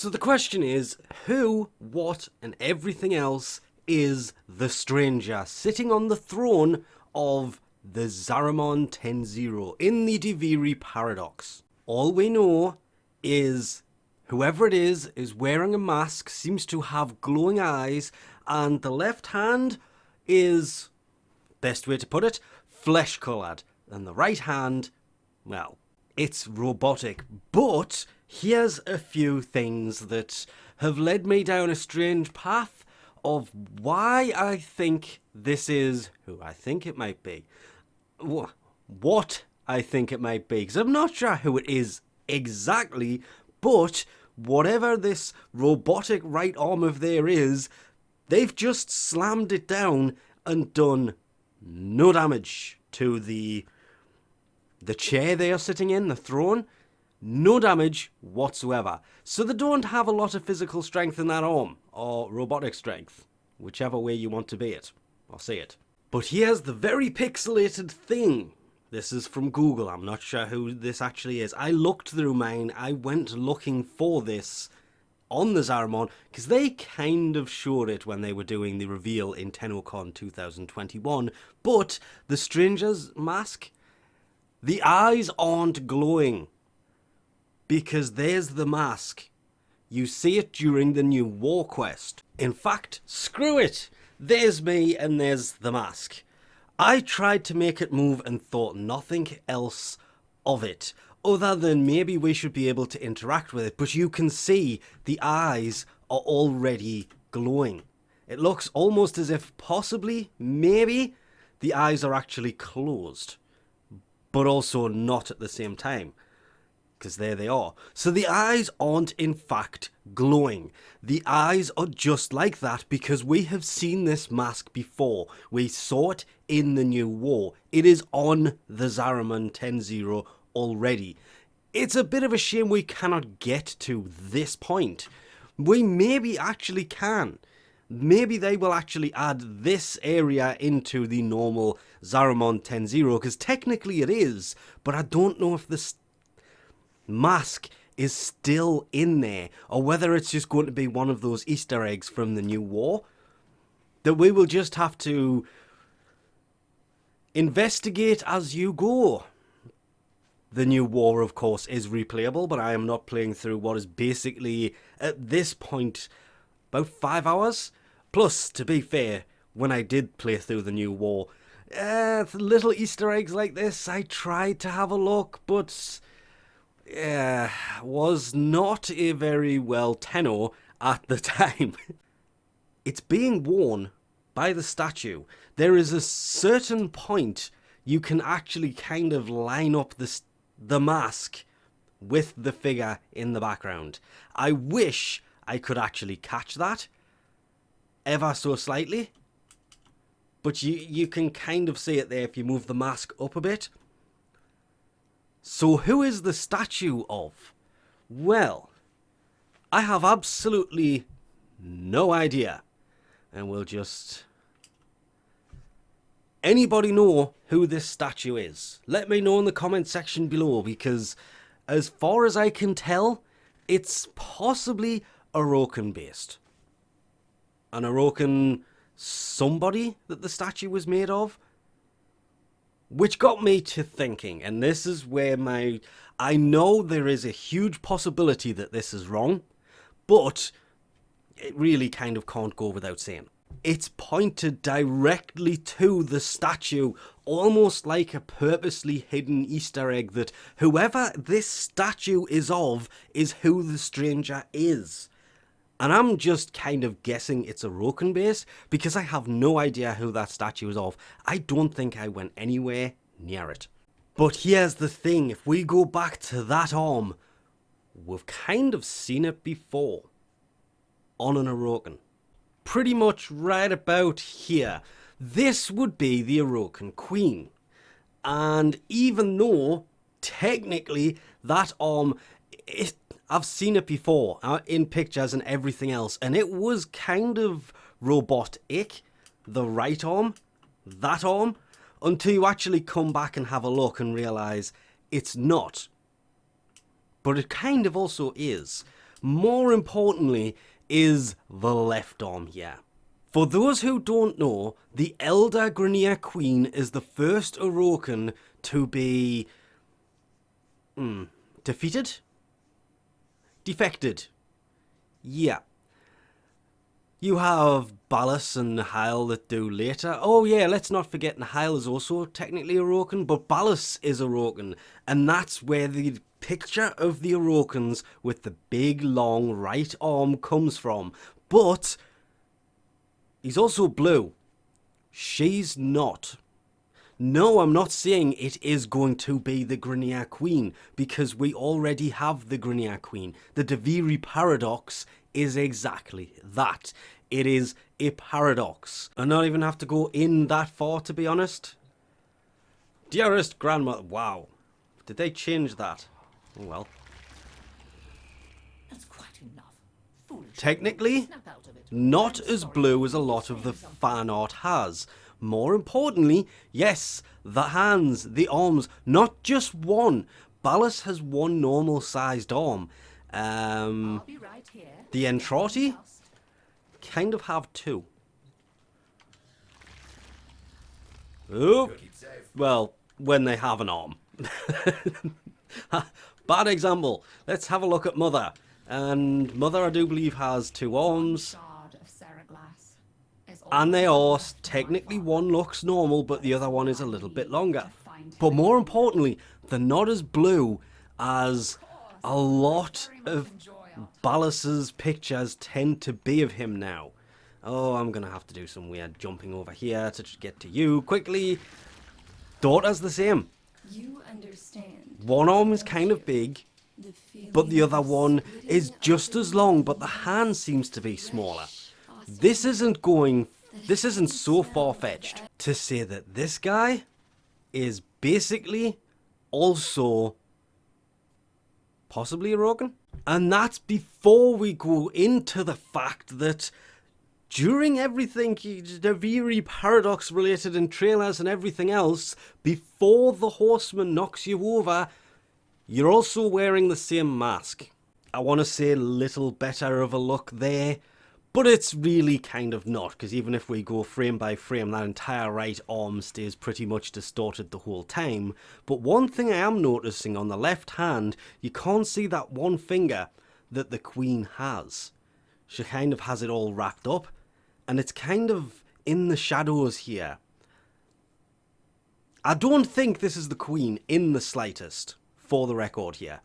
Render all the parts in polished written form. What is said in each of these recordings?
So the question is, who, what, and everything else is the stranger sitting on the throne of the Zariman 10-0 in the Duviri paradox? All we know is whoever it is wearing a mask, seems to have glowing eyes, and the left hand is, best way to put it, flesh-coloured, and the right hand, well, it's robotic. But here's a few things that have led me down a strange path of why I think this is who I think it might be. What I think it might be. Because I'm not sure who it is exactly, but whatever this robotic right arm of there is, they've just slammed it down and done no damage to the chair they are sitting in, the throne. No damage whatsoever. So they don't have a lot of physical strength in that arm, or robotic strength, whichever way you want to be it, or see it. But here's the very pixelated thing. This is from Google. I'm not sure who this actually is. I looked through mine. I went looking for this on the Zariman, because they kind of showed it when they were doing the reveal in TennoCon 2021. But the Stranger's mask, the eyes aren't glowing, because there's the mask. You see it during the new War Quest. In fact, screw it. There's me and there's the mask. I tried to make it move and thought nothing else of it, other than maybe we should be able to interact with it, but you can see the eyes are already glowing. It looks almost as if possibly, maybe, the eyes are actually closed, but also not at the same time. Because there they are. So the eyes aren't in fact glowing. The eyes are just like that because we have seen this mask before. We saw it in the new war. It is on the Zariman 10-0 already. It's a bit of a shame we cannot get to this point. We maybe actually can. Maybe they will actually add this area into the normal Zariman 10-0, because technically it is, but I don't know if this mask is still in there, or whether it's just going to be one of those Easter eggs from the new war that we will just have to investigate as you go. The new war, of course, is replayable, but I am not playing through what is basically, at this point, about 5 hours. Plus, to be fair, when I did play through the new war, little Easter eggs like this, I tried to have a look, but was not a very well tenor at the time. It's being worn by the statue. There is a certain point you can actually kind of line up the mask with the figure in the background. I wish I could actually catch that ever so slightly, but you can kind of see it there if you move the mask up a bit. So who is the statue of? Well, I have absolutely no idea. And we'll just... Anybody know who this statue is? Let me know in the comment section below, because as far as I can tell, it's possibly Orokin based. An Orokin somebody that the statue was made of. Which got me to thinking, and this is where I know there is a huge possibility that this is wrong, but it really kind of can't go without saying. It's pointed directly to the statue, almost like a purposely hidden Easter egg that whoever this statue is of is who the stranger is. And I'm just kind of guessing it's Orokin based, because I have no idea who that statue is of. I don't think I went anywhere near it. But here's the thing, if we go back to that arm, we've kind of seen it before on an Orokin. Pretty much right about here. This would be the Orokin Queen. And even though technically that arm, I've seen it before in pictures and everything else, and it was kind of robotic, the right arm, that arm, until you actually come back and have a look and realise it's not. But it kind of also is. more importantly, is the left arm here. For those who don't know, the Elder Grineer Queen is the first Orokin to be defeated? Defected. Yeah. You have Ballas and Nihil that do later. Oh yeah, let's not forget Nihil is also technically Orokin, but Ballas is Orokin. And that's where the picture of the Orokins with the big long right arm comes from. But he's also blue. She's not. No, I'm not saying it is going to be the Grineer Queen, because we already have the Grineer Queen. The Duviri paradox is exactly that. It is a paradox. I don't even have to go in that far, to be honest. Dearest grandmother. Wow. Did they change that? Oh well. That's quite enough. Foolish. Technically, not as blue as a lot of the fan art has. More importantly, yes, the hands, the arms, not just one. Ballas has one normal sized arm. I'll be right here. The Entrati kind of have two. Oh, well, when they have an arm. Bad example. Let's have a look at Mother. And Mother, I do believe, has two arms. And they are, technically one looks normal, but the other one is a little bit longer. But more importantly, they're not as blue as a lot of Ballas's pictures tend to be of him now. Oh, I'm going to have to do some weird jumping over here to get to you quickly. Daughter's the same. You understand. One arm is kind of big, but the other one is just as long, but the hand seems to be smaller. This isn't so far-fetched to say that this guy is basically also possibly Orokin. And that's before we go into the fact that during everything, the Duviri paradox related in trailers and everything else, before the horseman knocks you over, you're also wearing the same mask. I want to say a little better of a look there, but it's really kind of not, because even if we go frame by frame, that entire right arm stays pretty much distorted the whole time. But one thing I am noticing on the left hand, you can't see that one finger that the Queen has. She kind of has it all wrapped up, and it's kind of in the shadows here. I don't think this is the Queen in the slightest, for the record here,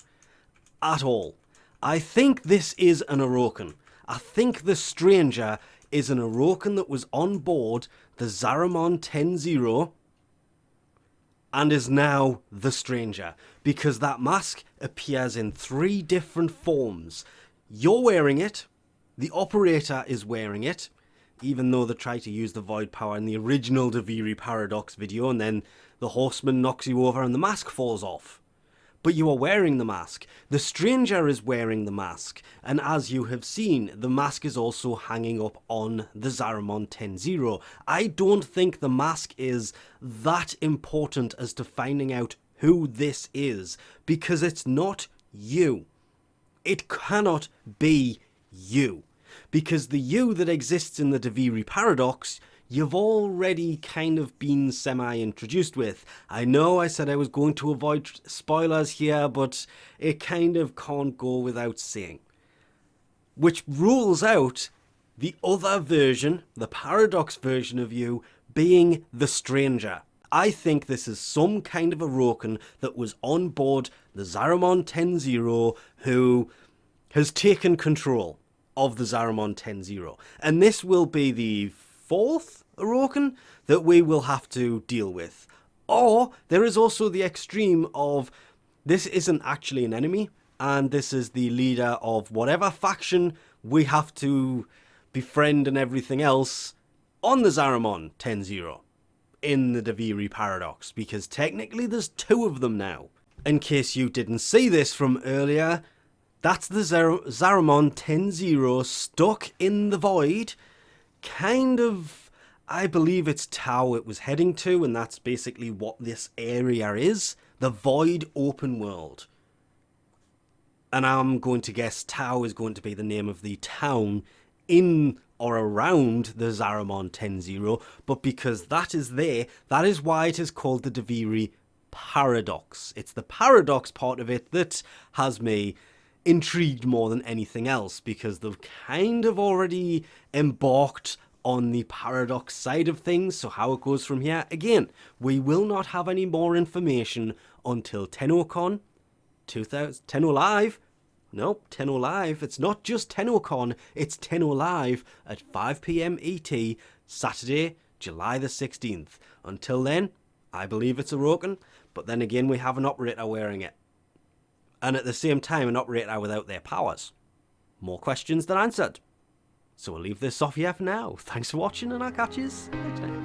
at all. I think this is an Orokin. I think the stranger is an Orokin that was on board the Zariman 10-0 and is now the stranger, because that mask appears in 3 different forms. You're wearing it, the operator is wearing it, even though they try to use the void power in the original Duviri paradox video, and then the horseman knocks you over and the mask falls off. But you are wearing the mask. The stranger is wearing the mask. And as you have seen, the mask is also hanging up on the Zariman 10-0. I don't think the mask is that important as to finding out who this is, because it's not you. It cannot be you. Because the you that exists in the Duviri paradox, you've already kind of been semi-introduced with. I know I said I was going to avoid spoilers here, but it kind of can't go without saying. Which rules out the other version, the paradox version of you, being the stranger. I think this is some kind of Orokin that was on board the Zariman 10-0 who has taken control of the Zariman 10-0. And this will be the 4th Orokin that we will have to deal with. Or there is also the extreme of this isn't actually an enemy, and this is the leader of whatever faction we have to befriend and everything else on the Zariman 10-0 in the Duviri paradox, because technically there's 2 of them now. In case you didn't see this from earlier, that's the Zariman 10-0 stuck in the void. Kind of, I believe it's Tau it was heading to, and that's basically what this area is. The void open world. And I'm going to guess Tau is going to be the name of the town in or around the Zariman 10-0, but because that is there, that is why it is called the Duviri paradox. It's the paradox part of it that has me intrigued more than anything else, because they've kind of already embarked on the paradox side of things. So how it goes from here, again, we will not have any more information until TennoCon 2000, Tenno Live. Nope, Tenno Live. It's not just TennoCon, it's Tenno Live at 5 p.m. ET, Saturday, July the 16th. Until then, I believe it's Orokin, but then again, we have an operator wearing it. And at the same time, an operator without their powers. More questions than answered. So we'll leave this off here for now. Thanks for watching, and I'll catch you next time.